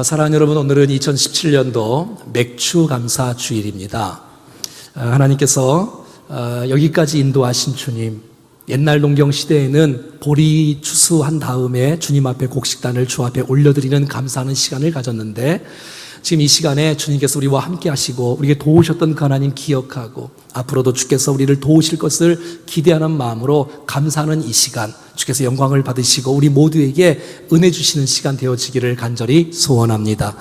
사랑하는 여러분, 오늘은 2017년도 맥주 감사 주일입니다. 하나님께서 여기까지 인도하신 주님, 옛날 농경 시대에는 보리 추수한 다음에 주님 앞에 곡식단을 주 앞에 올려드리는 감사하는 시간을 가졌는데, 지금 이 시간에 주님께서 우리와 함께 하시고 우리에게 도우셨던 그 하나님 기억하고 앞으로도 주께서 우리를 도우실 것을 기대하는 마음으로 감사하는 이 시간, 주께서 영광을 받으시고 우리 모두에게 은혜 주시는 시간 되어지기를 간절히 소원합니다.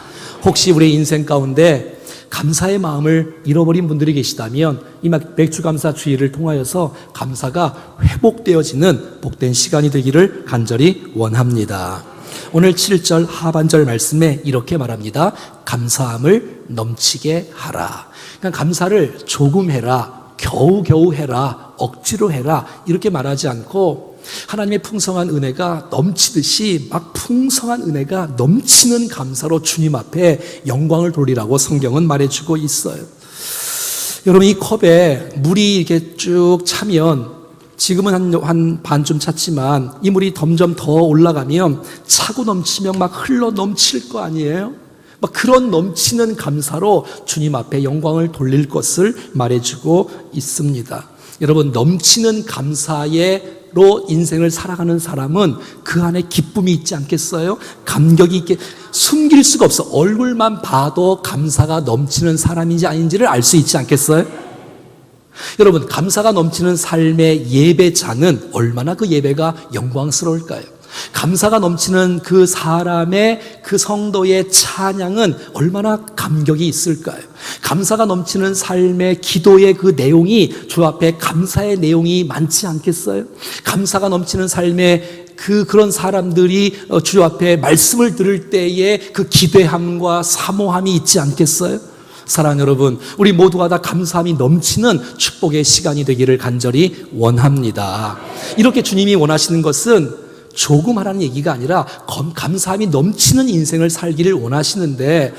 혹시 우리의 인생 가운데 감사의 마음을 잃어버린 분들이 계시다면 이 맥주 감사 주일을 통하여서 감사가 회복되어지는 복된 시간이 되기를 간절히 원합니다. 오늘 7절 하반절 말씀에 이렇게 말합니다. 감사함을 넘치게 하라. 그러니까 감사를 조금 해라, 겨우겨우 해라, 억지로 해라 이렇게 말하지 않고 하나님의 풍성한 은혜가 넘치듯이 막 풍성한 은혜가 넘치는 감사로 주님 앞에 영광을 돌리라고 성경은 말해주고 있어요. 여러분, 이 컵에 물이 이렇게 쭉 차면 지금은 한 반쯤 찼지만 이 물이 점점 더 올라가면 차고 넘치면 막 흘러 넘칠 거 아니에요? 막 그런 넘치는 감사로 주님 앞에 영광을 돌릴 것을 말해주고 있습니다. 여러분, 넘치는 감사로 인생을 살아가는 사람은 그 안에 기쁨이 있지 않겠어요? 감격이 있게 숨길 수가 없어. 얼굴만 봐도 감사가 넘치는 사람인지 아닌지를 알 수 있지 않겠어요? 여러분, 감사가 넘치는 삶의 예배자는 얼마나 그 예배가 영광스러울까요? 감사가 넘치는 그 사람의 그 성도의 찬양은 얼마나 감격이 있을까요? 감사가 넘치는 삶의 기도의 그 내용이 주 앞에 감사의 내용이 많지 않겠어요? 감사가 넘치는 삶의 그런 사람들이 주 앞에 말씀을 들을 때에 그 기대함과 사모함이 있지 않겠어요? 사랑하는 여러분, 우리 모두가 다 감사함이 넘치는 축복의 시간이 되기를 간절히 원합니다. 이렇게 주님이 원하시는 것은 조금 하라는 얘기가 아니라 감사함이 넘치는 인생을 살기를 원하시는데,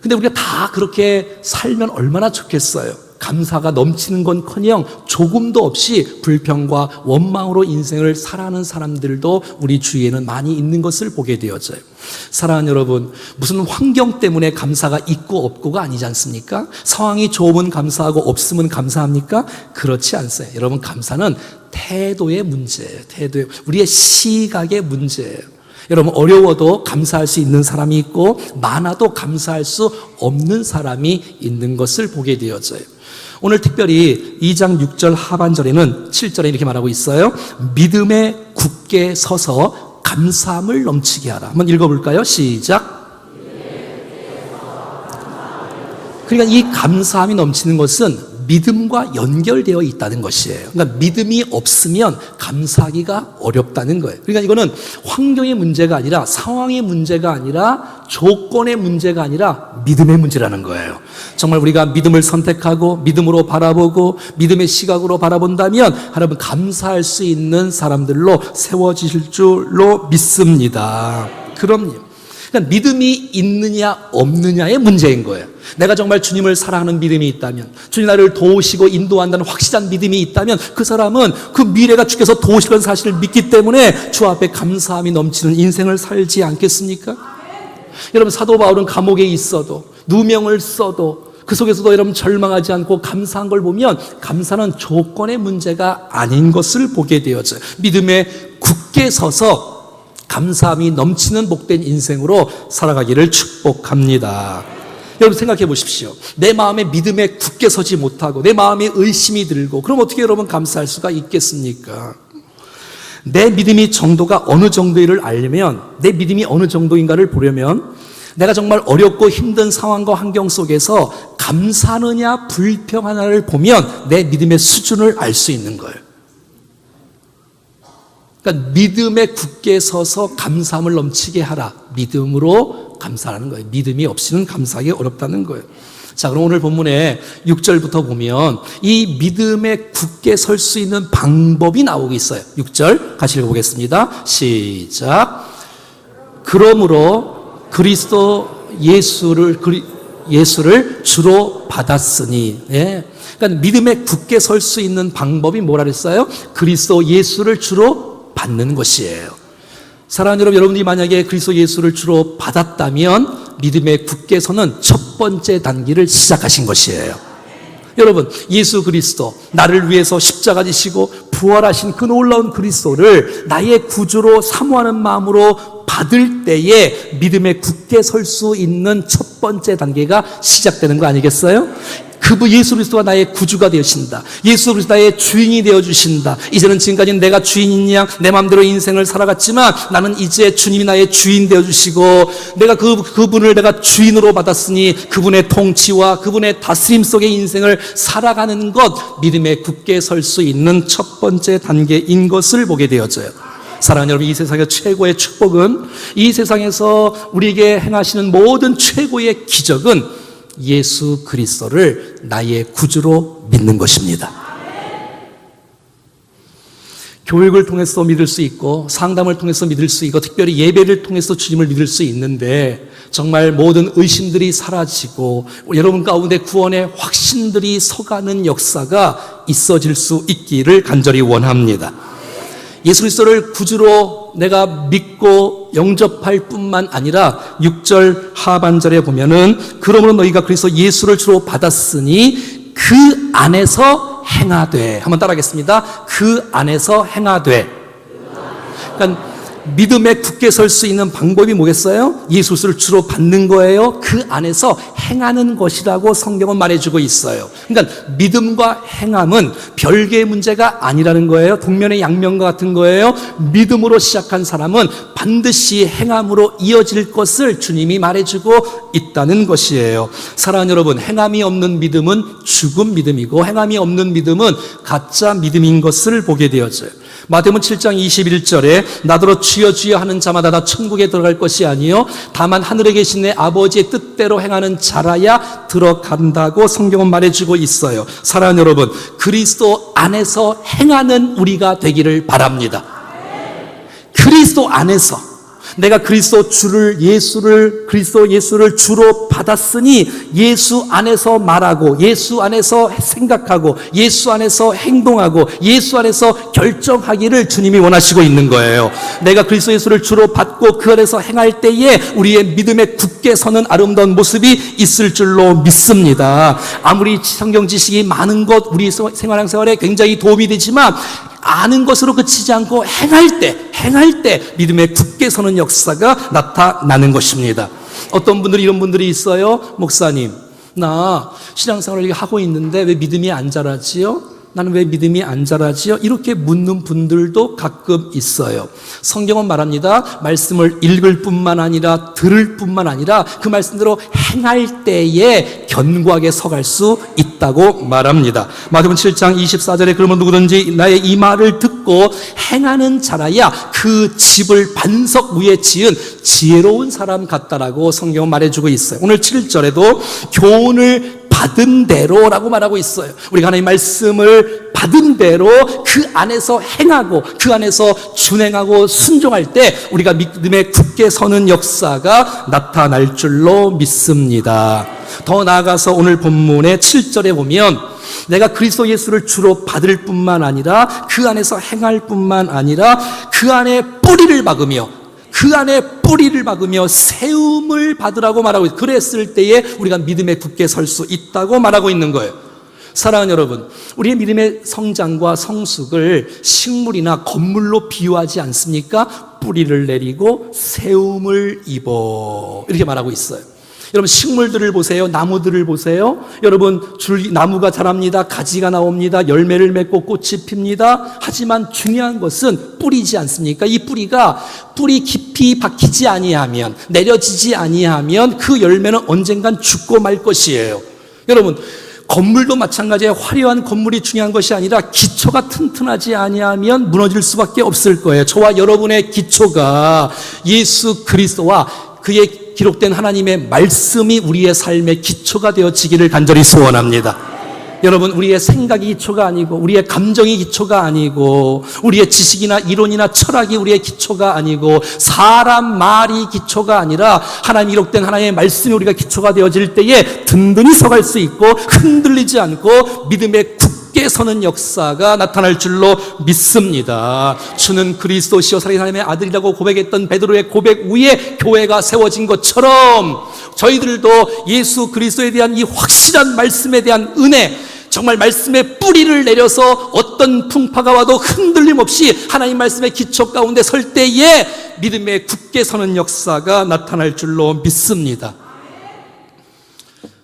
근데 우리가 다 그렇게 살면 얼마나 좋겠어요. 감사가 넘치는 건커녕 조금도 없이 불평과 원망으로 인생을 살아가는 사람들도 우리 주위에는 많이 있는 것을 보게 되어져요. 사랑하는 여러분, 무슨 환경 때문에 감사가 있고 없고가 아니지 않습니까? 상황이 좋으면 감사하고 없으면 감사합니까? 그렇지 않아요. 여러분, 감사는 태도의 문제예요. 우리의 시각의 문제예요. 여러분, 어려워도 감사할 수 있는 사람이 있고 많아도 감사할 수 없는 사람이 있는 것을 보게 되어져요. 오늘 특별히 2장 6절 하반절에는 7절에 이렇게 말하고 있어요. 믿음에 굳게 서서 감사함을 넘치게 하라. 한번 읽어볼까요? 시작. 그러니까 이 감사함이 넘치는 것은 믿음과 연결되어 있다는 것이에요. 그러니까 믿음이 없으면 감사하기가 어렵다는 거예요. 그러니까 이거는 환경의 문제가 아니라, 상황의 문제가 아니라, 조건의 문제가 아니라 믿음의 문제라는 거예요. 정말 우리가 믿음을 선택하고 믿음으로 바라보고 믿음의 시각으로 바라본다면 여러분, 감사할 수 있는 사람들로 세워지실 줄로 믿습니다. 그럼요. 그러니까 믿음이 있느냐 없느냐의 문제인 거예요. 내가 정말 주님을 사랑하는 믿음이 있다면, 주님 나를 도우시고 인도한다는 확실한 믿음이 있다면 그 사람은 그 미래가 주께서 도우시는 사실을 믿기 때문에 주 앞에 감사함이 넘치는 인생을 살지 않겠습니까? 여러분, 사도 바울은 감옥에 있어도, 누명을 써도 그 속에서도 여러분 절망하지 않고 감사한 걸 보면 감사는 조건의 문제가 아닌 것을 보게 되어져요. 믿음에 굳게 서서 감사함이 넘치는 복된 인생으로 살아가기를 축복합니다. 여러분, 생각해 보십시오. 내 마음에 믿음에 굳게 서지 못하고 내 마음에 의심이 들고, 그럼 어떻게 여러분 감사할 수가 있겠습니까? 내 믿음이 정도가 어느 정도를 알려면, 내 믿음이 어느 정도인가를 보려면 내가 정말 어렵고 힘든 상황과 환경 속에서 감사하느냐 불평하느냐를 보면 내 믿음의 수준을 알 수 있는 거예요. 그러니까 믿음에 굳게 서서 감사함을 넘치게 하라. 믿음으로 감사하는 거예요. 믿음이 없이는 감사하기 어렵다는 거예요. 자, 그럼 오늘 본문에 6절부터 보면 이 믿음에 굳게 설 수 있는 방법이 나오고 있어요. 6절 같이 읽어보겠습니다. 시작. 그러므로 그리스도 예수를 주로 받았으니. 예. 그러니까 믿음에 굳게 설 수 있는 방법이 뭐라 그랬어요? 그리스도 예수를 주로 받는 것이에요. 사랑하는 여러분, 여러분들이 만약에 그리스도 예수를 주로 받았다면 믿음에 굳게 서는 첫 번째 단계를 시작하신 것이에요. 여러분, 예수 그리스도, 나를 위해서 십자가 지시고 부활하신 그 놀라운 그리스도를 나의 구주로 사모하는 마음으로 받을 때에 믿음에 굳게 설 수 있는 첫 번째 단계가 시작되는 거 아니겠어요? 그분 예수 그리스도가 나의 구주가 되어주신다. 예수 그리스도 나의 주인이 되어주신다. 이제는 지금까지는 내가 주인인 양 내 마음대로 인생을 살아갔지만 나는 이제 주님이 나의 주인 되어주시고 내가 그분을 내가 주인으로 받았으니 그분의 통치와 그분의 다스림 속의 인생을 살아가는 것, 믿음에 굳게 설 수 있는 첫 번째 단계인 것을 보게 되어져요. 사랑하는 여러분, 이 세상의 최고의 축복은, 이 세상에서 우리에게 행하시는 모든 최고의 기적은 예수 그리스도를 나의 구주로 믿는 것입니다. 교육을 통해서 믿을 수 있고 상담을 통해서 믿을 수 있고 특별히 예배를 통해서 주님을 믿을 수 있는데 정말 모든 의심들이 사라지고 여러분 가운데 구원의 확신들이 서가는 역사가 있어질 수 있기를 간절히 원합니다. 예수 그리스도를 구주로 내가 믿고 영접할 뿐만 아니라 6절 하반절에 보면은 그러므로 너희가 그리스도 예수를 주로 받았으니 그 안에서 행하되, 한번 따라하겠습니다. 그 안에서 행하되. 그러니까 믿음에 굳게 설 수 있는 방법이 뭐겠어요? 예수를 주로 받는 거예요. 그 안에서 행하는 것이라고 성경은 말해주고 있어요. 그러니까 믿음과 행함은 별개의 문제가 아니라는 거예요. 동면의 양면과 같은 거예요. 믿음으로 시작한 사람은 반드시 행함으로 이어질 것을 주님이 말해주고 있다는 것이에요. 사랑하는 여러분, 행함이 없는 믿음은 죽은 믿음이고 행함이 없는 믿음은 가짜 믿음인 것을 보게 되어져요. 마태복음 7장 21절에 나더러 주여 주여 하는 자마다 다 천국에 들어갈 것이 아니요 다만 하늘에 계신 내 아버지의 뜻대로 행하는 자라야 들어간다고 성경은 말해주고 있어요. 사랑하는 여러분, 그리스도 안에서 행하는 우리가 되기를 바랍니다. 그리스도 안에서 내가 그리스도 예수를 주로 받았으니 예수 안에서 말하고 예수 안에서 생각하고 예수 안에서 행동하고 예수 안에서 결정하기를 주님이 원하시고 있는 거예요. 내가 그리스도 예수를 주로 받고 그 안에서 행할 때에 우리의 믿음에 굳게 서는 아름다운 모습이 있을 줄로 믿습니다. 아무리 성경 지식이 많은 것 우리 생활에 굉장히 도움이 되지만 아는 것으로 그치지 않고 행할 때 믿음에 굳게 서는 역사가 나타나는 것입니다. 어떤 분들이 이런 분들이 있어요. 목사님, 나 신앙생활을 하고 있는데 왜 믿음이 안 자라지요? 나는 왜 믿음이 안 자라지요? 이렇게 묻는 분들도 가끔 있어요. 성경은 말합니다. 말씀을 읽을 뿐만 아니라 들을 뿐만 아니라 그 말씀대로 행할 때에 견고하게 서갈 수 있다고 말합니다. 마태복음 7장 24절에 그러면 누구든지 나의 이 말을 듣고 행하는 자라야 그 집을 반석 위에 지은 지혜로운 사람 같다라고 성경은 말해주고 있어요. 오늘 7절에도 교훈을 받은 대로라고 말하고 있어요. 우리가 하나님의 말씀을 받은 대로 그 안에서 행하고 그 안에서 준행하고 순종할 때 우리가 믿음에 굳게 서는 역사가 나타날 줄로 믿습니다. 더 나아가서 오늘 본문의 7절에 보면 내가 그리스도 예수를 주로 받을 뿐만 아니라 그 안에서 행할 뿐만 아니라 그 안에 뿌리를 박으며 세움을 받으라고 말하고 있어요. 그랬을 때에 우리가 믿음에 굳게 설 수 있다고 말하고 있는 거예요. 사랑하는 여러분, 우리의 믿음의 성장과 성숙을 식물이나 건물로 비유하지 않습니까? 뿌리를 내리고 세움을 입어 이렇게 말하고 있어요. 여러분, 식물들을 보세요. 나무들을 보세요. 여러분, 나무가 자랍니다. 가지가 나옵니다. 열매를 맺고 꽃이 핍니다. 하지만 중요한 것은 뿌리지 않습니까? 이 뿌리가 뿌리 깊이 박히지 아니하면, 내려지지 아니하면 그 열매는 언젠간 죽고 말 것이에요. 여러분, 건물도 마찬가지예요. 화려한 건물이 중요한 것이 아니라 기초가 튼튼하지 아니하면 무너질 수밖에 없을 거예요. 저와 여러분의 기초가 예수 그리스도와 그의 기록된 하나님의 말씀이 우리의 삶의 기초가 되어지기를 간절히 소원합니다. 여러분, 우리의 생각이 기초가 아니고 우리의 감정이 기초가 아니고 우리의 지식이나 이론이나 철학이 우리의 기초가 아니고 사람 말이 기초가 아니라 하나님 기록된 하나님의 말씀이 우리가 기초가 되어질 때에 든든히 서갈 수 있고 흔들리지 않고 믿음에 굳게 굳게 서는 역사가 나타날 줄로 믿습니다. 주는 그리스도시요 살아계신 하나님의 아들이라고 고백했던 베드로의 고백 위에 교회가 세워진 것처럼 저희들도 예수 그리스도에 대한 이 확실한 말씀에 대한 은혜, 정말 말씀의 뿌리를 내려서 어떤 풍파가 와도 흔들림 없이 하나님 말씀의 기초 가운데 설 때에 믿음에 굳게 서는 역사가 나타날 줄로 믿습니다.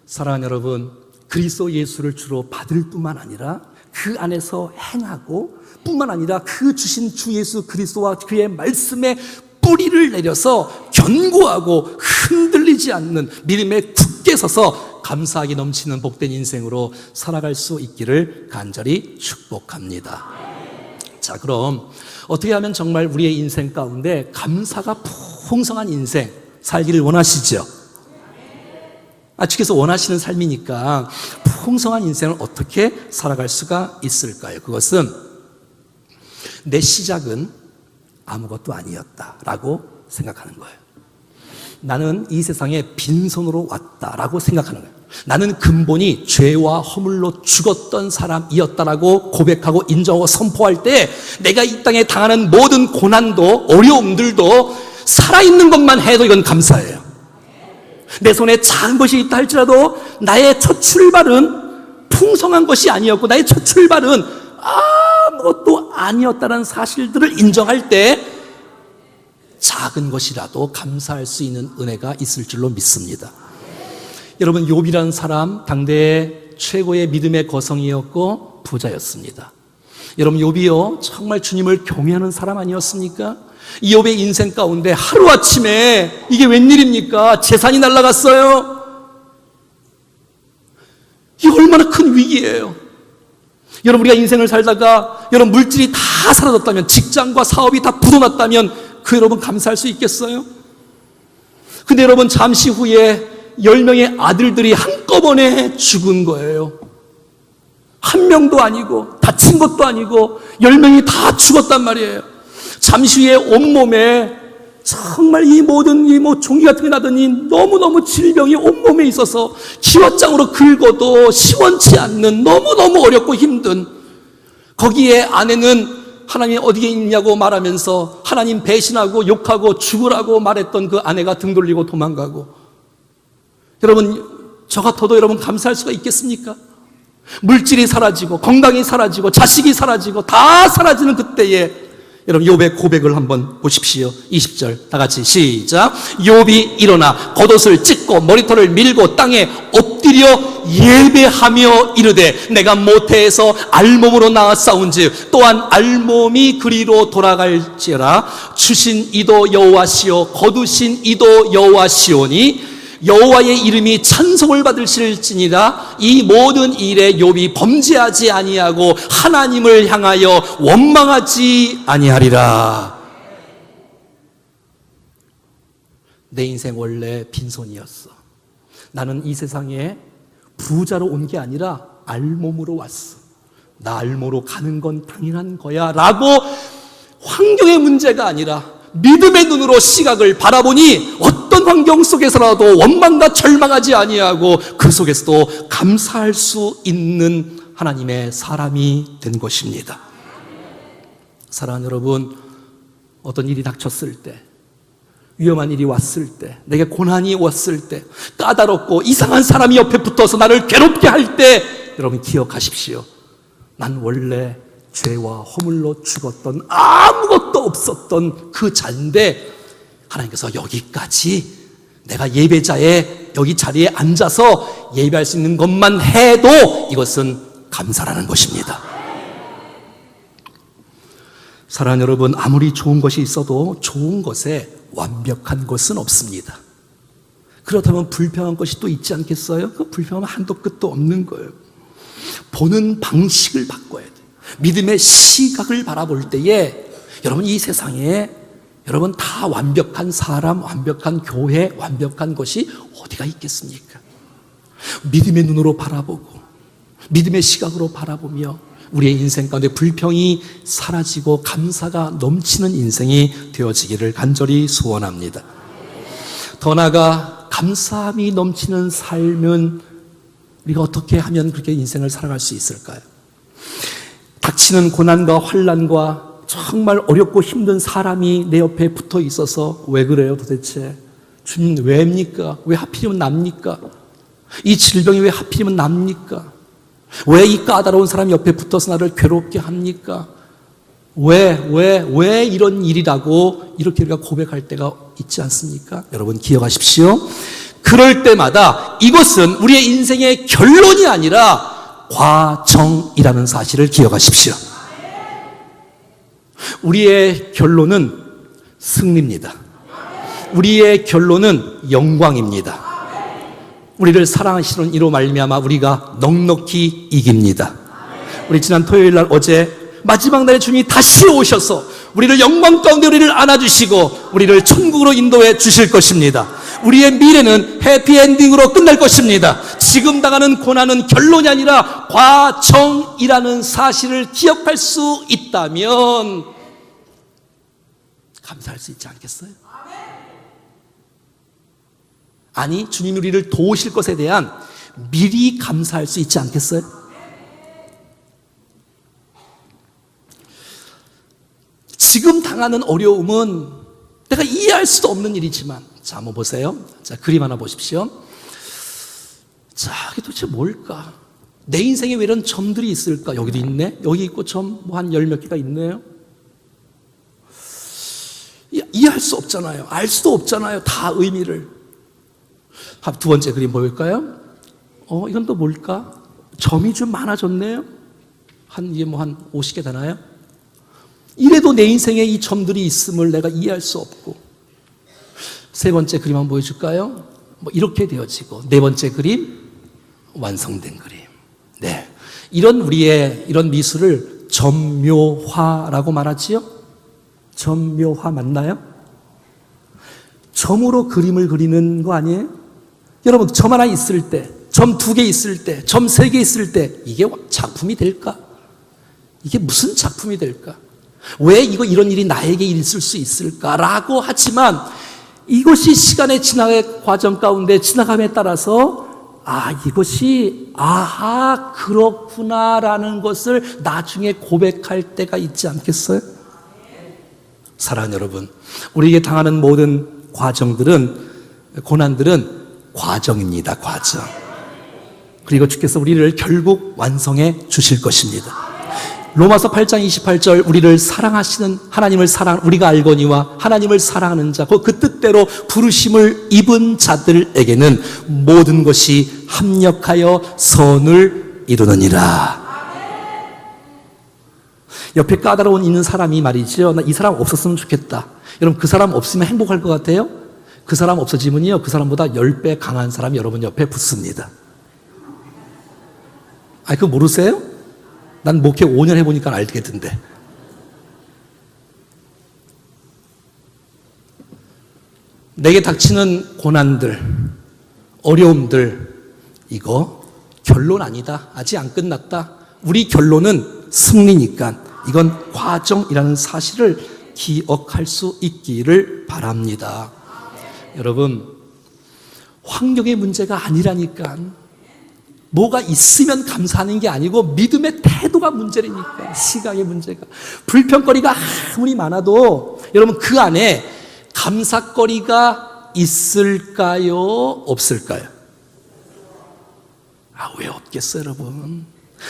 사랑하는 여러분, 그리스도 예수를 주로 받을 뿐만 아니라 그 안에서 행하고 뿐만 아니라 그 주신 주 예수 그리스도와 그의 말씀에 뿌리를 내려서 견고하고 흔들리지 않는 믿음에 굳게 서서 감사하게 넘치는 복된 인생으로 살아갈 수 있기를 간절히 축복합니다. 자, 그럼 어떻게 하면 정말 우리의 인생 가운데 감사가 풍성한 인생 살기를 원하시죠? 주께서 원하시는 삶이니까 풍성한 인생을 어떻게 살아갈 수가 있을까요? 그것은 내 시작은 아무것도 아니었다라고 생각하는 거예요. 나는 이 세상에 빈손으로 왔다라고 생각하는 거예요. 나는 근본이 죄와 허물로 죽었던 사람이었다라고 고백하고 인정하고 선포할 때 내가 이 땅에 당하는 모든 고난도 어려움들도 살아있는 것만 해도 이건 감사해요. 내 손에 작은 것이 있다 할지라도 나의 첫 출발은 풍성한 것이 아니었고 나의 첫 출발은 아무것도 아니었다는 사실들을 인정할 때 작은 것이라도 감사할 수 있는 은혜가 있을 줄로 믿습니다. 여러분, 욥이라는 사람 당대의 최고의 믿음의 거성이었고 부자였습니다. 여러분, 욥이요 정말 주님을 경외하는 사람 아니었습니까? 이 욥의 인생 가운데 하루아침에 이게 웬일입니까? 재산이 날아갔어요. 이게 얼마나 큰 위기예요. 여러분, 우리가 인생을 살다가 여러분 물질이 다 사라졌다면, 직장과 사업이 다 부도났다면 그 여러분 감사할 수 있겠어요? 근데 여러분 잠시 후에 10명의 아들들이 한꺼번에 죽은 거예요. 한 명도 아니고 다친 것도 아니고 10명이 다 죽었단 말이에요. 잠시 후에 온몸에 정말 이 모든 종기 같은 게 나더니 너무너무 질병이 온몸에 있어서 기왓장으로 긁어도 시원치 않는 너무너무 어렵고 힘든, 거기에 아내는 하나님 어디에 있냐고 말하면서 하나님 배신하고 욕하고 죽으라고 말했던 그 아내가 등 돌리고 도망가고, 여러분 저 같아도 여러분 감사할 수가 있겠습니까? 물질이 사라지고 건강이 사라지고 자식이 사라지고 다 사라지는 그때에 여러분 욥의 고백을 한번 보십시오. 20절 다 같이 시작. 욥이 일어나 겉옷을 찢고 머리털을 밀고 땅에 엎드려 예배하며 이르되 내가 모태에서 알몸으로 나아 싸운즉 또한 알몸이 그리로 돌아갈지어라. 주신 이도 여호와시오 거두신 이도 여호와시오니 여호와의 이름이 찬송을 받으실지니라. 이 모든 일에 욥이 범죄하지 아니하고 하나님을 향하여 원망하지 아니하리라. 내 인생 원래 빈손이었어. 나는 이 세상에 부자로 온 게 아니라 알몸으로 왔어. 나 알모로 가는 건 당연한 거야 라고 환경의 문제가 아니라 믿음의 눈으로 시각을 바라보니 어떤 환경 속에서라도 원망과 절망하지 아니하고 그 속에서도 감사할 수 있는 하나님의 사람이 된 것입니다. 사랑하는 여러분, 어떤 일이 닥쳤을 때, 위험한 일이 왔을 때, 내게 고난이 왔을 때, 까다롭고 이상한 사람이 옆에 붙어서 나를 괴롭게 할 때 여러분 기억하십시오. 난 원래 죄와 허물로 죽었던 아무것도 없었던 그 자인데 하나님께서 여기까지 내가 예배자의 여기 자리에 앉아서 예배할 수 있는 것만 해도 이것은 감사라는 것입니다. 사랑하는 여러분, 아무리 좋은 것이 있어도 좋은 것에 완벽한 것은 없습니다. 그렇다면 불평한 것이 또 있지 않겠어요? 그 불평하면 한도 끝도 없는 거예요. 보는 방식을 바꿔야 돼요. 믿음의 시각을 바라볼 때에 여러분 이 세상에 여러분 다 완벽한 사람, 완벽한 교회, 완벽한 것이 어디가 있겠습니까? 믿음의 눈으로 바라보고 믿음의 시각으로 바라보며 우리의 인생 가운데 불평이 사라지고 감사가 넘치는 인생이 되어지기를 간절히 소원합니다. 더 나아가 감사함이 넘치는 삶은 우리가 어떻게 하면 그렇게 인생을 살아갈 수 있을까요? 닥치는 고난과 환난과 정말 어렵고 힘든 사람이 내 옆에 붙어 있어서 왜 그래요 도대체? 주님 왜입니까? 왜 하필이면 납니까? 이 질병이 왜 하필이면 납니까? 왜 이 까다로운 사람이 옆에 붙어서 나를 괴롭게 합니까? 왜 이런 일이라고 이렇게 우리가 고백할 때가 있지 않습니까? 여러분 기억하십시오. 그럴 때마다 이것은 우리의 인생의 결론이 아니라 과정이라는 사실을 기억하십시오. 우리의 결론은 승리입니다. 우리의 결론은 영광입니다. 우리를 사랑하시는 이로 말미암아 우리가 넉넉히 이깁니다. 우리 지난 토요일 날 어제 마지막 날에 주님이 다시 오셔서 우리를 영광 가운데 우리를 안아주시고 우리를 천국으로 인도해 주실 것입니다. 우리의 미래는 해피엔딩으로 끝날 것입니다. 지금 당하는 고난은 결론이 아니라 과정이라는 사실을 기억할 수 있다면 감사할 수 있지 않겠어요? 아니, 주님이 우리를 도우실 것에 대한 미리 감사할 수 있지 않겠어요? 지금 당하는 어려움은 내가 이해할 수도 없는 일이지만, 자, 한번 보세요. 자, 그림 하나 보십시오. 자, 이게 도대체 뭘까? 내 인생에 왜 이런 점들이 있을까? 여기도 있네? 여기 있고 점 뭐 한 열 몇 개가 있네요? 이해할 수 없잖아요. 알 수도 없잖아요. 다 의미를. 두 번째 그림 보일까요? 이건 또 뭘까? 점이 좀 많아졌네요? 이게 뭐 한 50개 되나요? 이래도 내 인생에 이 점들이 있음을 내가 이해할 수 없고. 세 번째 그림 한번 보여줄까요? 뭐 이렇게 되어지고. 네 번째 그림, 완성된 그림. 네. 이런 우리의 이런 미술을 점묘화라고 말하지요? 점묘화 맞나요? 점으로 그림을 그리는 거 아니에요? 여러분, 점 하나 있을 때, 점 2개 있을 때, 점 3개 있을 때, 이게 작품이 될까? 이게 무슨 작품이 될까? 왜 이런 일이 나에게 있을 수 있을까라고 하지만 이것이 시간의 지나의 과정 가운데 지나감에 따라서 이것이 그렇구나라는 것을 나중에 고백할 때가 있지 않겠어요? 사랑하는 여러분, 우리에게 당하는 모든 고난들은 과정입니다. 과정. 그리고 주께서 우리를 결국 완성해 주실 것입니다. 로마서 8장 28절 우리를 사랑하시는 하나님을 우리가 알거니와 하나님을 사랑하는 자 그 뜻대로 부르심을 입은 자들에게는 모든 것이 합력하여 선을 이루느니라. 옆에 까다로운 있는 사람이 말이죠. 나 이 사람 없었으면 좋겠다. 여러분 그 사람 없으면 행복할 것 같아요? 그 사람 없어지면요 그 사람보다 10배 강한 사람이 여러분 옆에 붙습니다. 그거 모르세요? 난 목회 5년 해보니까 알겠던데. 내게 닥치는 고난들, 어려움들, 이거 결론 아니다. 아직 안 끝났다. 우리 결론은 승리니까 이건 과정이라는 사실을 기억할 수 있기를 바랍니다. 여러분, 환경의 문제가 아니라니까. 뭐가 있으면 감사하는 게 아니고 믿음의 태도가 문제라니까. 시각의 문제가. 불평거리가 아무리 많아도 여러분 그 안에 감사거리가 있을까요? 없을까요? 왜 없겠어요, 여러분?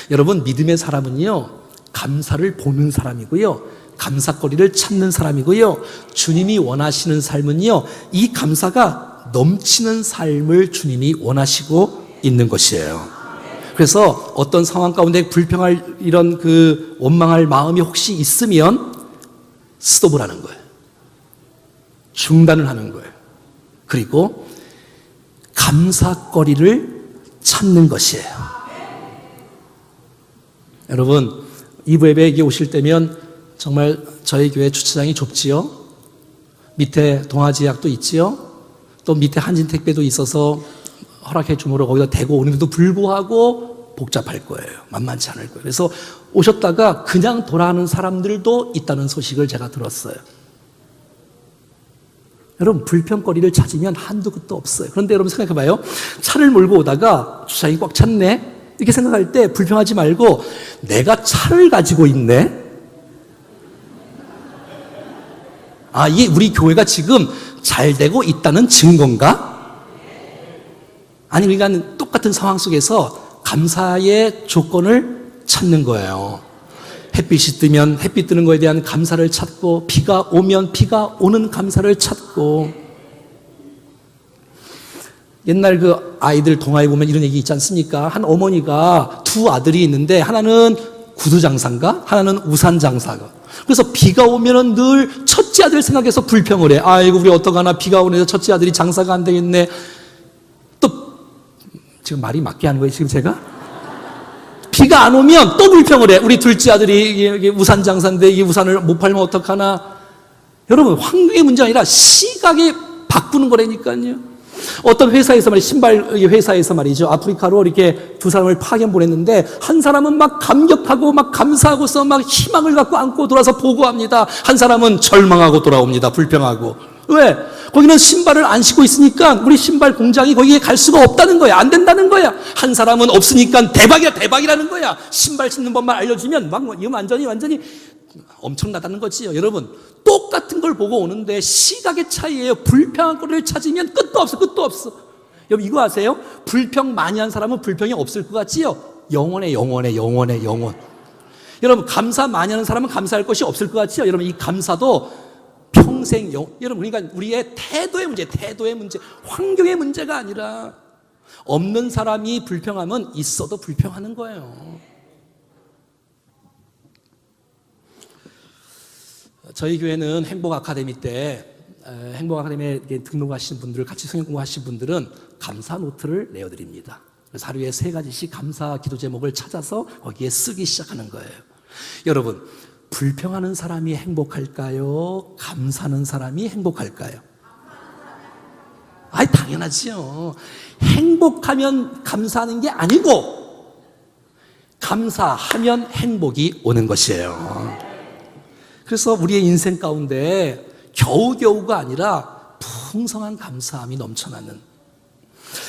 여러분, 믿음의 사람은요 감사를 보는 사람이고요 감사거리를 찾는 사람이고요 주님이 원하시는 삶은요 이 감사가 넘치는 삶을 주님이 원하시고 있는 것이에요. 그래서 어떤 상황 가운데 불평할 이런 원망할 마음이 혹시 있으면 스톱을 하는 거예요. 중단을 하는 거예요. 그리고 감사거리를 찾는 것이에요. 여러분, 이부 예배에 오실 때면 정말 저희 교회 주차장이 좁지요. 밑에 동아지약도 있지요. 또 밑에 한진택배도 있어서 허락해 주므로 거기다 대고 오는데도 불구하고 복잡할 거예요. 만만치 않을 거예요. 그래서 오셨다가 그냥 돌아가는 사람들도 있다는 소식을 제가 들었어요. 여러분, 불평거리를 찾으면 한두 끝도 없어요. 그런데 여러분 생각해 봐요. 차를 몰고 오다가 주차장이 꽉 찼네. 이렇게 생각할 때 불평하지 말고 내가 차를 가지고 있네. 아, 이게 우리 교회가 지금 잘 되고 있다는 증거인가? 아니, 그러니까 똑같은 상황 속에서 감사의 조건을 찾는 거예요. 햇빛이 뜨면 햇빛 뜨는 거에 대한 감사를 찾고, 비가 오면 비가 오는 감사를 찾고. 옛날 그 아이들 동화에 보면 이런 얘기 있지 않습니까? 한 어머니가 두 아들이 있는데 하나는 구두 장사인가? 하나는 우산 장사가. 그래서 비가 오면은 늘 첫째 아들 생각해서 불평을 해. 아이고, 우리 어떡하나, 비가 오네서 첫째 아들이 장사가 안 되겠네. 또 지금 말이 맞게 하는 거예요, 지금 제가? 비가 안 오면 또 불평을 해. 우리 둘째 아들이 이게 우산 장사인데 이 우산을 못 팔면 어떡하나. 여러분, 환경의 문제가 아니라 시각에 바꾸는 거라니까요. 어떤 회사에서 신발 회사에서 말이죠, 아프리카로 이렇게 두 사람을 파견 보냈는데 한 사람은 막 감격하고 막 감사하고서 막 희망을 갖고 안고 돌아서 보고합니다. 한 사람은 절망하고 돌아옵니다. 불평하고. 왜? 거기는 신발을 안 신고 있으니까 우리 신발 공장이 거기에 갈 수가 없다는 거야. 안 된다는 거야. 한 사람은 없으니까 대박이라는 거야. 신발 신는 법만 알려주면 막 이거 완전히 엄청나다는 거지요. 여러분, 똑같은 걸 보고 오는데 시각의 차이예요. 불평한 거를 찾으면 끝도 없어. 여러분, 이거 아세요? 불평 많이 한 사람은 불평이 없을 것 같지요? 영원해. 여러분, 감사 많이 하는 사람은 감사할 것이 없을 것 같지요? 여러분, 이 감사도 평생 여러분, 그러니까 우리의 태도의 문제, 환경의 문제가 아니라 없는 사람이 불평하면 있어도 불평하는 거예요. 저희 교회는 행복 아카데미 때 행복 아카데미에 등록하신 분들을 같이 성경 공부하신 분들은 감사 노트를 내어드립니다. 그래서 하루에 3가지씩 감사 기도 제목을 찾아서 거기에 쓰기 시작하는 거예요. 여러분, 불평하는 사람이 행복할까요? 감사하는 사람이 행복할까요? 아이, 당연하지요. 행복하면 감사하는 게 아니고 감사하면 행복이 오는 것이에요. 그래서 우리의 인생 가운데 겨우겨우가 아니라 풍성한 감사함이 넘쳐나는,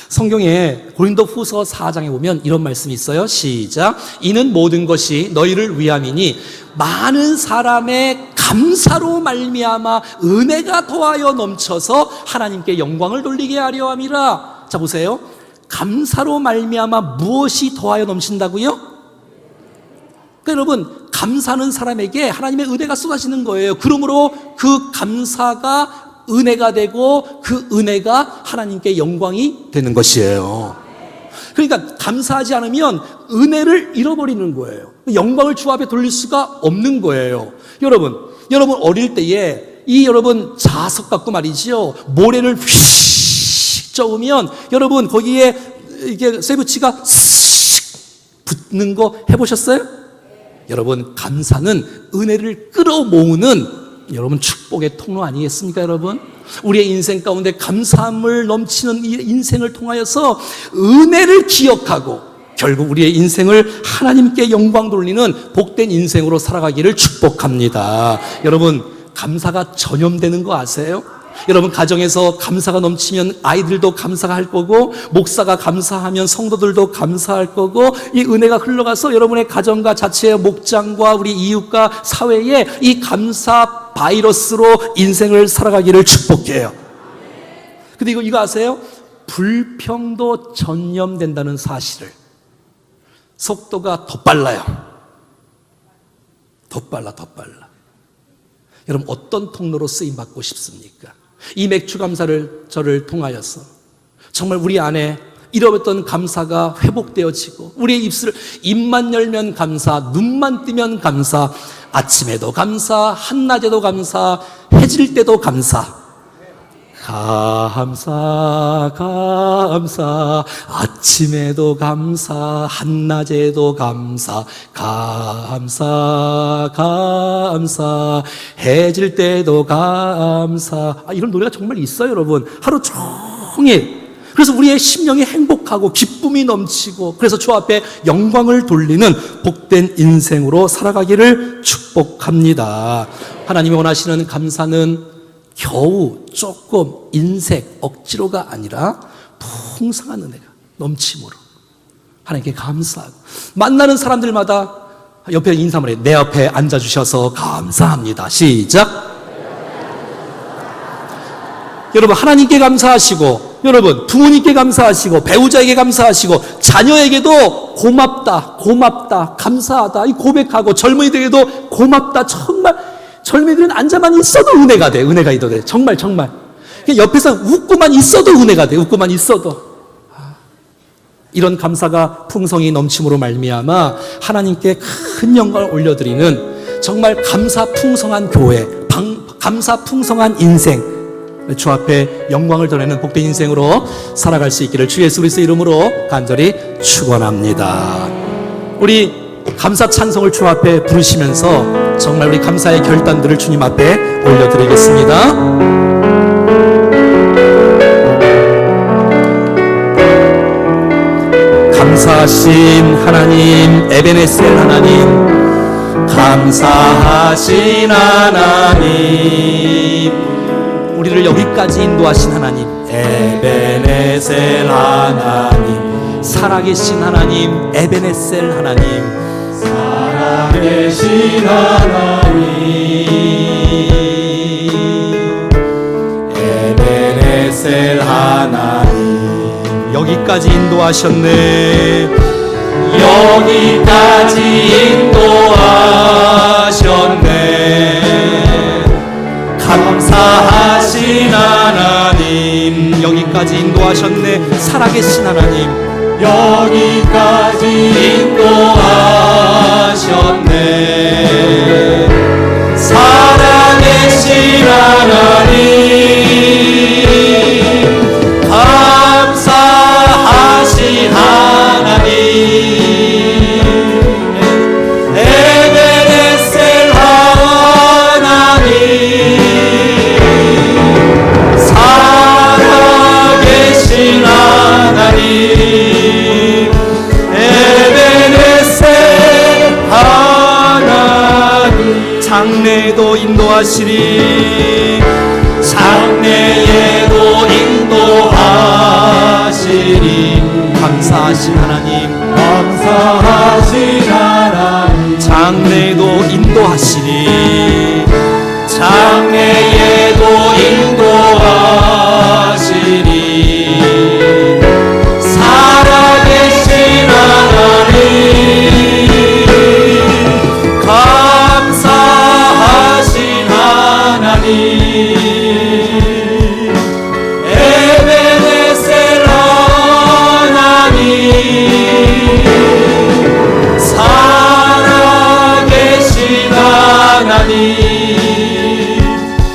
성경에 고린도후서 4장에 보면 이런 말씀이 있어요. 시작. 이는 모든 것이 너희를 위함이니 많은 사람의 감사로 말미암아 은혜가 더하여 넘쳐서 하나님께 영광을 돌리게 하려 함이라. 자, 보세요. 감사로 말미암아 무엇이 더하여 넘친다고요? 그러니까 여러분, 감사하는 사람에게 하나님의 은혜가 쏟아지는 거예요. 그러므로 그 감사가 은혜가 되고 그 은혜가 하나님께 영광이 되는 것이에요. 그러니까 감사하지 않으면 은혜를 잃어버리는 거예요. 영광을 주 앞에 돌릴 수가 없는 거예요. 여러분 어릴 때에 여러분 자석 갖고 말이죠, 모래를 휙 저으면 여러분 거기에 이게 쇠붙이가 쓱 붙는 거 해보셨어요? 여러분, 감사는 은혜를 끌어모으는 여러분 축복의 통로 아니겠습니까? 여러분, 우리의 인생 가운데 감사함을 넘치는 이 인생을 통하여서 은혜를 기억하고 결국 우리의 인생을 하나님께 영광 돌리는 복된 인생으로 살아가기를 축복합니다. 여러분, 감사가 전염되는 거 아세요? 여러분, 가정에서 감사가 넘치면 아이들도 감사가 할 거고, 목사가 감사하면 성도들도 감사할 거고, 이 은혜가 흘러가서 여러분의 가정과 자체의 목장과 우리 이웃과 사회에 이 감사 바이러스로 인생을 살아가기를 축복해요. 근데 이거 아세요? 불평도 전염된다는 사실을. 속도가 더 빨라요. 더 빨라. 여러분, 어떤 통로로 쓰임받고 싶습니까? 이 맥주 감사를 저를 통하여서 정말 우리 안에 잃어버렸던 감사가 회복되어지고, 우리의 입만 열면 감사, 눈만 뜨면 감사, 아침에도 감사, 한낮에도 감사, 해질 때도 감사. 감사, 아침에도 감사, 한낮에도 감사, 해질 때도 감사. 이런 노래가 정말 있어요, 여러분. 하루 종일. 그래서 우리의 심령이 행복하고 기쁨이 넘치고, 그래서 주 앞에 영광을 돌리는 복된 인생으로 살아가기를 축복합니다. 하나님이 원하시는 감사는 겨우 조금 인색 억지로가 아니라 풍성한 은혜가 넘침으로, 하나님께 감사하고, 만나는 사람들마다 옆에 인사를 해. 내 옆에 앉아주셔서 감사합니다. 시작. 여러분, 하나님께 감사하시고, 여러분 부모님께 감사하시고, 배우자에게 감사하시고, 자녀에게도 고맙다, 고맙다, 감사하다 이 고백하고, 젊은이들에게도 고맙다. 정말 젊은이들은 앉아만 있어도 은혜가 돼. 은혜가 있어도 돼. 정말 옆에서 웃고만 있어도 은혜가 돼. 웃고만 있어도. 이런 감사가 풍성히 넘침으로 말미암아 하나님께 큰 영광을 올려드리는 정말 감사 풍성한 교회, 감사 풍성한 인생, 주 앞에 영광을 드러내는 복된 인생으로 살아갈 수 있기를 주 예수 그리스도의 이름으로 간절히 축원합니다. 우리 감사 찬송을 주 앞에 부르시면서 정말 우리 감사의 결단들을 주님 앞에 올려드리겠습니다. 감사하신 하나님, 에베네셀 하나님, 감사하신 하나님, 우리를 여기까지 인도하신 하나님, 에베네셀 하나님, 살아계신 하나님, 에베네셀 하나님, 살아계신 하나님, 에베네셀 하나님, 여기까지 인도하셨네. 여기까지 인도하셨네. 감사하신 하나님, 여기까지 인도하셨네. 살아계신 하나님, 여기까지 인도하셨네. 살아계신 하나님, 감사하신 하나님, 에베네셀 하나님, 살아계신 하나님, 에베네셀 하나님, 장래에도 인도하시리, 장래에도 인도하시리. 감사하신 하나님, 감사하신 하나님, 장래에도 인도하시리, 장래에도 인도하시리. 살아계신 하나님, 감사하신 하나님, 에베네셀 하나님, 살아계신 하나님,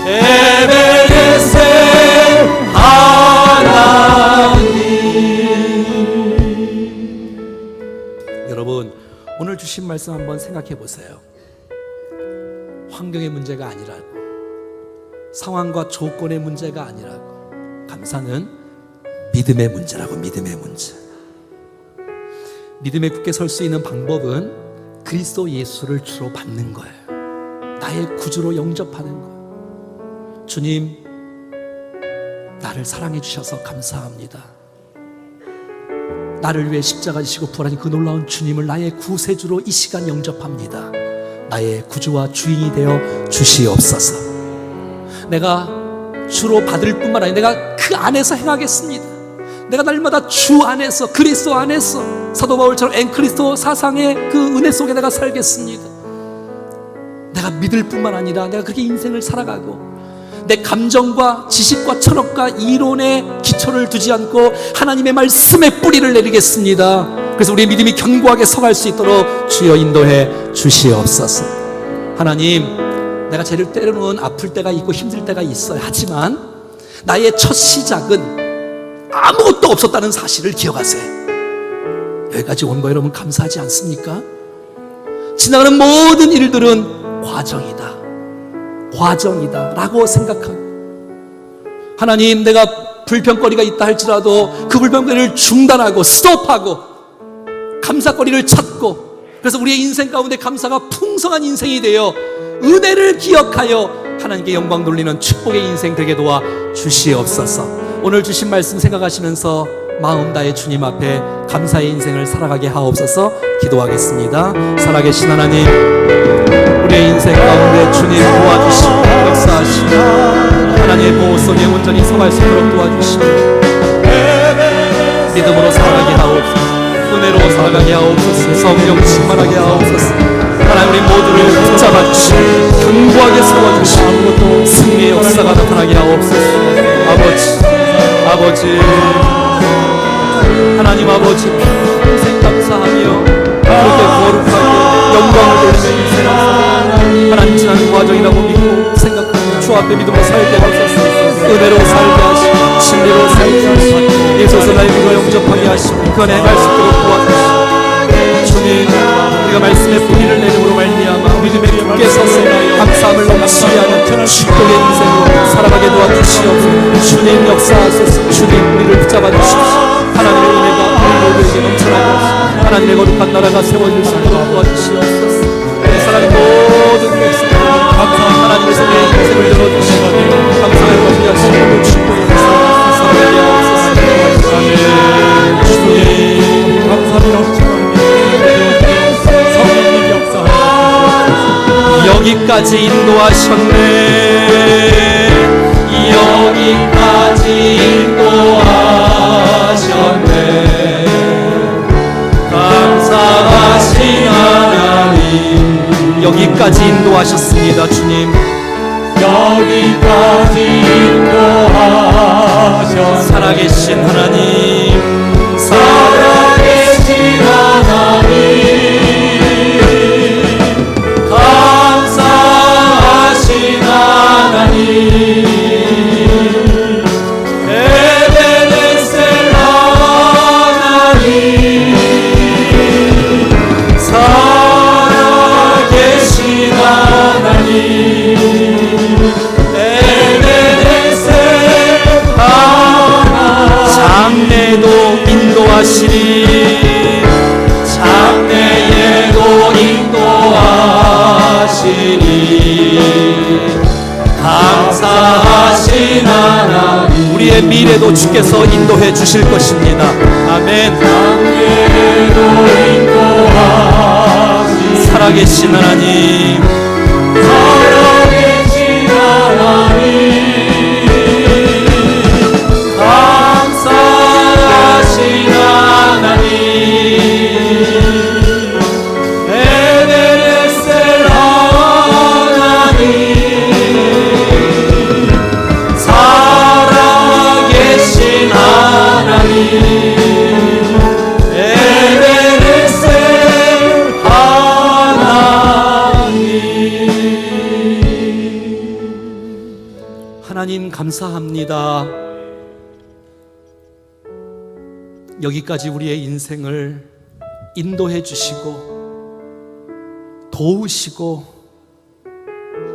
에베네셀 하나님. 여러분, 오늘 주신 말씀 한번 생각해 보세요. 환경의 문제가 아니라고, 상황과 조건의 문제가 아니라고, 감사는 믿음의 문제라고. 믿음의 문제. 믿음에 굳게 설 수 있는 방법은 그리스도 예수를 주로 받는 거예요. 나의 구주로 영접하는 거예요. 주님, 나를 사랑해 주셔서 감사합니다. 나를 위해 십자가 지시고 부활하신 그 놀라운 주님을 나의 구세주로 이 시간 영접합니다. 나의 구주와 주인이 되어 주시옵소서. 내가 주로 받을 뿐만 아니라 내가 그 안에서 행하겠습니다. 내가 날마다 주 안에서, 그리스도 안에서 사도 바울처럼 엔크리스도 사상의 그 은혜 속에 내가 살겠습니다. 내가 믿을 뿐만 아니라 내가 그렇게 인생을 살아가고, 내 감정과 지식과 철학과 이론에 기초를 두지 않고 하나님의 말씀에 뿌리를 내리겠습니다. 그래서 우리의 믿음이 견고하게 서갈 수 있도록 주여 인도해 주시옵소서. 하나님, 내가 때로는 아플 때가 있고 힘들 때가 있어요. 하지만 나의 첫 시작은 아무것도 없었다는 사실을 기억하세요. 여기까지 온 거 여러분 감사하지 않습니까? 지나가는 모든 일들은 과정이다 라고 생각하고, 하나님, 내가 불평거리가 있다 할지라도 그 불평거리를 중단하고 스톱하고 감사거리를 찾고, 그래서 우리의 인생 가운데 감사가 풍성한 인생이 되어 은혜를 기억하여 하나님께 영광 돌리는 축복의 인생 되게 도와 주시옵소서. 오늘 주신 말씀 생각하시면서 마음 다해 주님 앞에 감사의 인생을 살아가게 하옵소서. 기도하겠습니다. 살아계신 하나님, 우리의 인생 가운데 주님 도와주시고 역사하시고 하나님의 보호 속에 온전히 서갈 수 있도록 도와주시고 믿음으로 살아가게 하옵소서. 은혜로 살아가게 하옵소서. 성령 충만하게 하옵소서. 하나님, 우리 모두를 붙잡아 주시고 견고하게 세워주시고 승리의 역사가 나타나게 하옵소서. 아버지 하나님 아버지, 평생 감사하며 그렇게 거룩하게 영광을 돌리며 인생을 하나님 지나는 과정이라고 믿고 생각하며 주 앞에 믿음으로 살게 하소서. 은혜로 살게 하시고 진리로 살게 하시고 예수의 나의 믿음을 영접하게 하시고 그 안에 행할 수 있도록 도와주시고 주님, 우리가 말씀의 뿌리를 내림으로 말미암아 믿음의 굳게 서서 감사함을 넘치게 하는 축복의 인생으로 살아가게 도와주시옵소서. 주님 역사하소서. 주님 우리를 붙잡아 주십시오. 하나님의 은혜가 우리 모두에게 넘쳐나게 하시고 하나님의 거룩한 나라가 세워질 수 있도록 도와주시옵소서. 이 사랑의 모든 백성들 하나님의 손에 인생을 열어주시고 감사를 받게 하시고 축복의 역사를 살아가게 하옵소서. 아멘. 주님 감사를 넘쳐나게 성령님 역사하옵소서. 여기까지 인도하셨네. 여기까지 인도하셨네. 감사하신 하나님, 여기까지 인도하셨습니다. 주님 여기까지 인도하셨네. 살아계신 하나님, 살아계신 하나님, 감사하신 하나님, 장래도 인도하시니 장래에도 인도하시니 감사하신 하나님, 우리의 미래도 주께서 인도해 주실 것입니다. 아멘. 장래에도 인도하시니 살아계신 하나님, 살아계신 하나님, 감사하신 하나님, 에베네셀 하나님, 살아계신 하나님, 에베네셀 하나님. 하나님 감사합니다. 여기까지 우리의 인생을 인도해 주시고 도우시고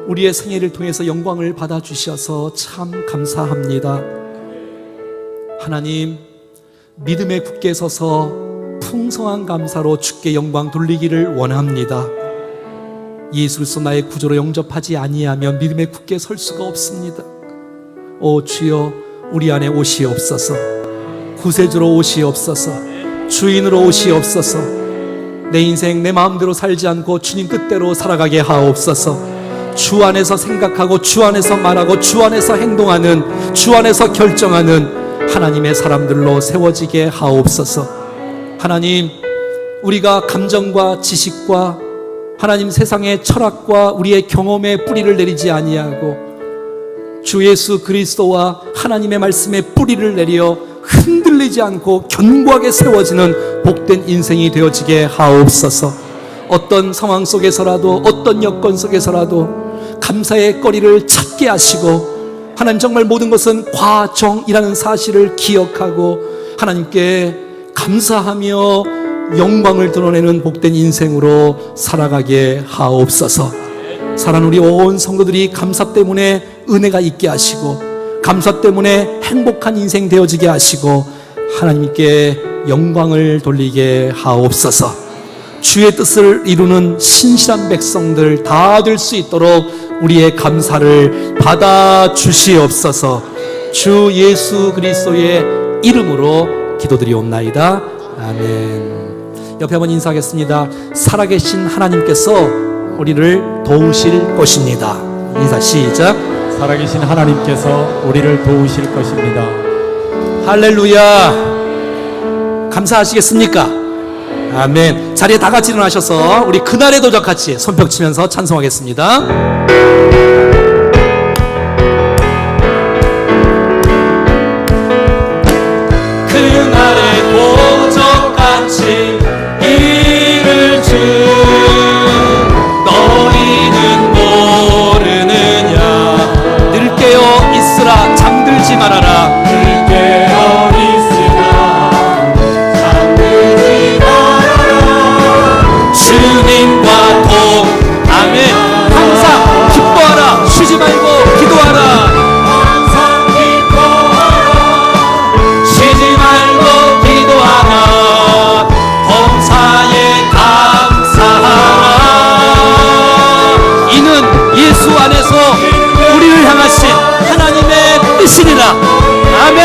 우리의 생애를 통해서 영광을 받아 주셔서 참 감사합니다. 하나님, 믿음에 굳게 서서 풍성한 감사로 주께 영광 돌리기를 원합니다. 예수 그리스도 나의 구주로 영접하지 아니하면 믿음에 굳게 설 수가 없습니다. 오 주여, 우리 안에 오시옵소서. 구세주로 오시옵소서. 주인으로 오시옵소서. 내 인생 내 마음대로 살지 않고 주님 뜻대로 살아가게 하옵소서. 주 안에서 생각하고 주 안에서 말하고 주 안에서 행동하는, 주 안에서 결정하는 하나님의 사람들로 세워지게 하옵소서. 하나님, 우리가 감정과 지식과 하나님 세상의 철학과 우리의 경험에 뿌리를 내리지 아니하고 주 예수 그리스도와 하나님의 말씀에 뿌리를 내려 흔들리지 않고 견고하게 세워지는 복된 인생이 되어지게 하옵소서. 어떤 상황 속에서라도, 어떤 여건 속에서라도 감사의 거리를 찾게 하시고 하나님, 정말 모든 것은 과정이라는 사실을 기억하고 하나님께 감사하며 영광을 드러내는 복된 인생으로 살아가게 하옵소서. 사랑하는 우리 온 성도들이 감사 때문에 은혜가 있게 하시고 감사 때문에 행복한 인생 되어지게 하시고 하나님께 영광을 돌리게 하옵소서. 주의 뜻을 이루는 신실한 백성들 다 될 수 있도록 우리의 감사를 받아 주시옵소서. 주 예수 그리스도의 이름으로 기도드리옵나이다. 아멘. 옆에 한번 인사하겠습니다. 살아계신 하나님께서 우리를 도우실 것입니다. 인사 시작. 살아계신 하나님께서 우리를 도우실 것입니다. 할렐루야. 감사하시겠습니까? 아멘. 자리에 다 같이 일어나셔서 우리 그날의 도적 같이 손뼉 치면서 찬송하겠습니다. 그날의 도적 같이 이를 주 너희는 모르느냐. 늘 깨어 있으라 잠들지 말아라. 늘 깨어 있으라 잠들지 말아라. 주님과 동 아멘. 항상 기뻐하라. 쉬지 말고 기도하라. 항상 기뻐하라. 쉬지 말고 기도하라. 범사에 감사하라. 이는 예수 안에서 우리를 향하신 하나님의 뜻이니라. 아멘.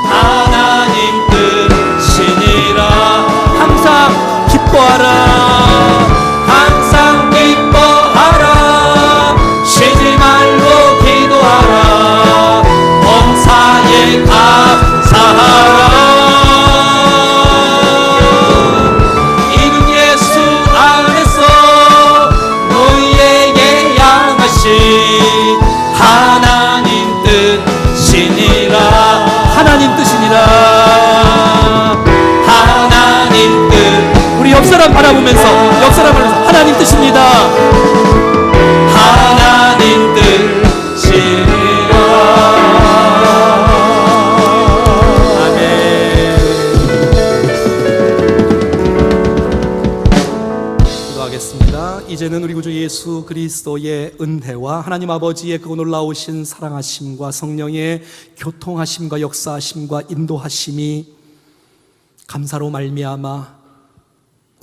하나님 뜻이니라. 항상 기뻐하라. 항상 기뻐하라. 쉬지 말고 기도하라. 범사에 감사하라. 이는 예수 안에서 너희에게 향하신 하나님 뜻이니라. 하나님 뜻이니라. 하나님 뜻. 우리 옆 사람 바라보면서 하나님 뜻입니다. 하나님 뜻이니라. 아멘. 기도하겠습니다. 이제는 우리 구주 예수 그리스도의 은혜와 하나님 아버지의 그 놀라우신 사랑하심과 성령의 교통하심과 역사하심과 인도하심이 감사로 말미암아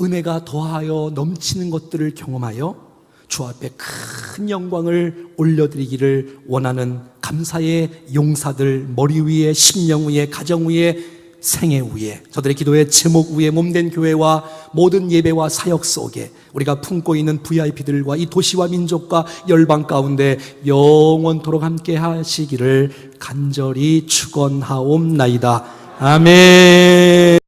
은혜가 더하여 넘치는 것들을 경험하여 주 앞에 큰 영광을 올려드리기를 원하는 감사의 용사들, 머리 위에, 심령 위에, 가정 위에, 생애 위에, 저들의 기도의 제목 위에 몸된 교회와 모든 예배와 사역 속에 우리가 품고 있는 VIP들과 이 도시와 민족과 열방 가운데 영원토록 함께 하시기를 간절히 축원하옵나이다. 아멘.